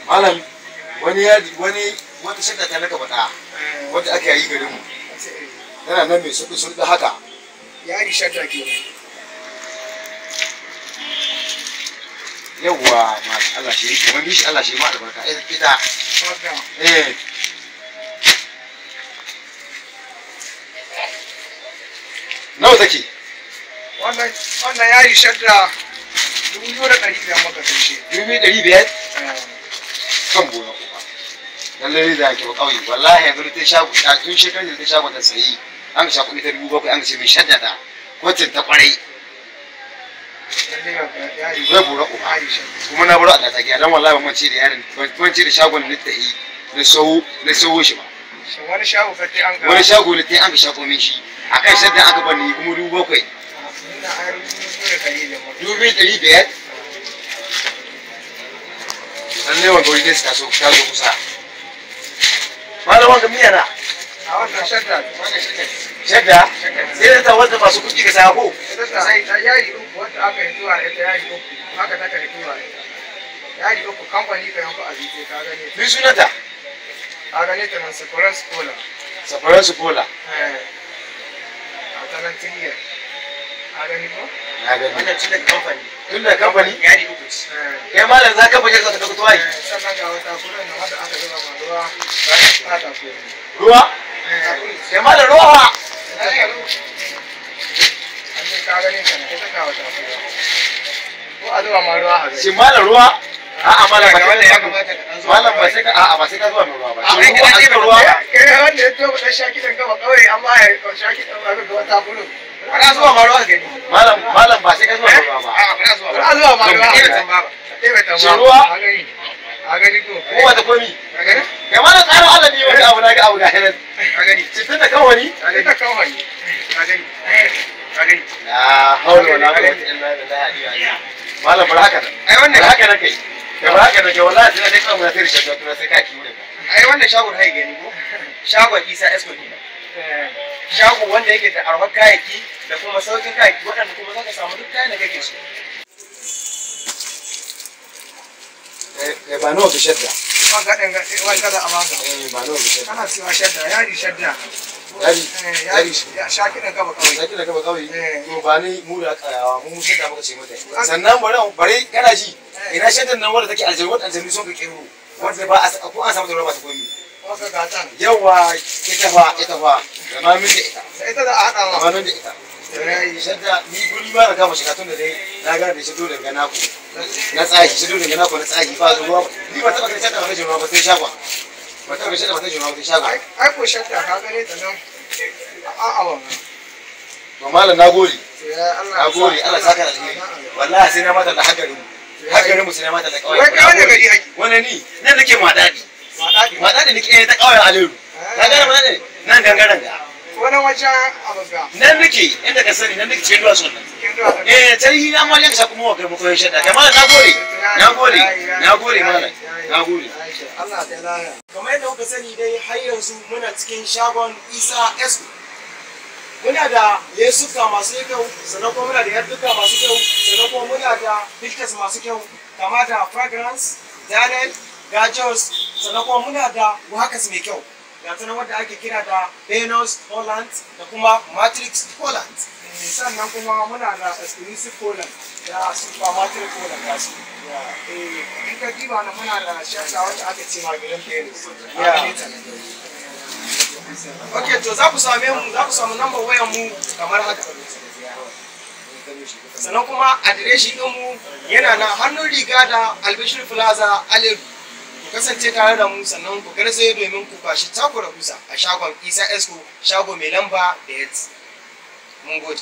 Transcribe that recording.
Malam wata shadda ta naka faɗa wanda aka yi garin mu tana nan mai sulɗi haka yari shadda ke yawwa malam Allah shi kuma bishi Allah shi ma albarka ita nawa take wannan yari shadda 2,500 maka kashe 2,500 kan boye uba lalle da ke kauye wallahi yanzu ta shago tun shekaran da ta shago ta sayi an sha kuɗi ta 7,000 an ce mai shaddada kwatin ta kwarai zai bura uba kuma na bura Allah ta giya dan wallahi ban ce da yarin ban ce da shagon da ta yi na sawo shi ba wani shago fa an ga wani shago ne ta an ga shago min shi akan shaddan aka bani kuma 7,000 2,500 lalle wanda wani ne suka so ka zo kusa malam wanga miya na a wannan shadda shadda sai da wanda ba su kuɗi ka sako sai ta yari uku wanda aka yi tuwa ita yari uku aka taka yi tuwa ita yari uku kamfani ka yanku a zite ka gane ni sunanta ka gane ta nan safaran su kola a tanan tiriyar ka gani ko na gani wannan tun da kamfani yari uku kai malam za ka baje za ka dauko tuwai sannan ga wata kuren da hada aka zuba ma ruwa za ta ko ruwa kai malam ruwa an ka gane ta ne ta ga wata ko a zuba ma ruwa a shi malam ruwa a'a malam ba wanda ya kamata ka dan zuwa malam ba sai ka a'a ba sai ka zuwa mai ruwa ba shi ruwa an ka ruwa kai wanda ya to da shaki dan gaba kawai amma ya shaki dan ga wata kuren ana zuwa ma ruwa gani malam ba sai ka zuwa mai ruwa ba a'a ba zuwa ma ruwa shi ruwa a gani ko wata komi a gani kai malam tsarin Allah ne wanda abu na ga abu ga hirin a gani cikin da kawani a gani a gani la hawla wala quwwata illa billah malam bar haka ai wannan haka nan kai bar haka nan kai wallahi sai dai kawai mun sai shi da sai ka kiwo ai wannan shagon hai gani ko shagon Isa Esco kenan shago wanda yake da arhar kayayyaki da kuma saukin kayayyaki waɗanda kuma zaka samu duk kayan da kake so ba nawa ka shadda wani kada a maka ba nawa ka shadda ana cewa shadda yari shadda yari shaki ɗan gaba kawai shaki da gaba kawai to ba ni mu da kayawa mu shadda muka ce mata sannan bare kana ji ina shaddan nan wanda take aljanu wadanda aljanu sun ka kiro wanda ba a ko an samu da ba ta komi waka gatan yawa ita fa da ma min da ita da a hada ma min da ita shadda ni guri ma da kama shiga tun da dai na ga da shi dole daga naku na tsaki shi dole daga naku na tsaki ba ruwa ni ba taba shadda ba ta jima ba sai shagwa ba taba shadda ba ta jima ba sai shagwa ai ko shadda ka gane ta nan a'a wannan to malam nagode Allah saka alheri wallahi sai na mata da hagarin mu sai na mata da kawai wai ka wani gari haki wannan ni nan nake madadi nake ta kawai Aliyu ka ga madadi nan gangaren ga wani wajen abuga nan nake inda ka sani nan nake cikin duwatsun nan tarihi na ma yanka kuma wa kai mu koyon shadda kai malam nagode malam nagode Allah ta laya kamar yadda kuka sani dai har yanzu muna cikin shagon Isa Esco muna da lesuka masu kyau sannan kuma muna da yarduka masu kyau sannan kuma muna da filters masu kyau kama da fragrance Daniel Gajos sannan kuma muna da wakas mai kyau ga ta nan wadda ake kira da Venus Holland da kuma Matrix Holland sannan kuma muna da exclusive Holland da Super Matrix Holland ga su in ka diba na muna da shata wacce aka ce maganin Venus ok to za ku samu number wayar mu kamar haka sannan kuma adireshi ɗinmu yana na hannun riga da Albishir Plaza Aleru ku kasance tare da mu sannan ku garzaye domin ku bashi taku da kusa a shagon Isa Esco shago mai lamba da mun gode